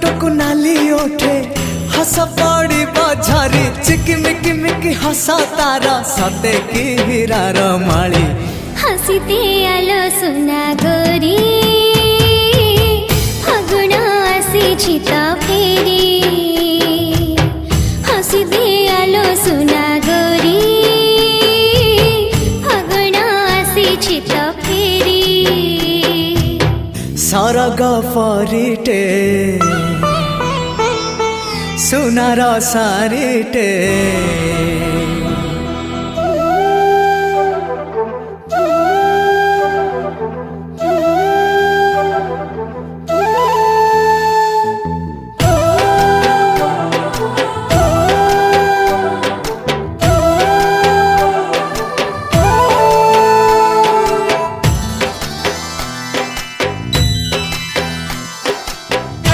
टुक नाली ओठे हस पड़ी बझरी चिकिमिकी मिकी हसा तारा सते की हीरार माली हसीते आलो सुना गोरी फागुण आसी तो फेरी हसीते आलो सुना गोरी फागुण आसी तो फेरी सरग परिटे सुनार सारिटे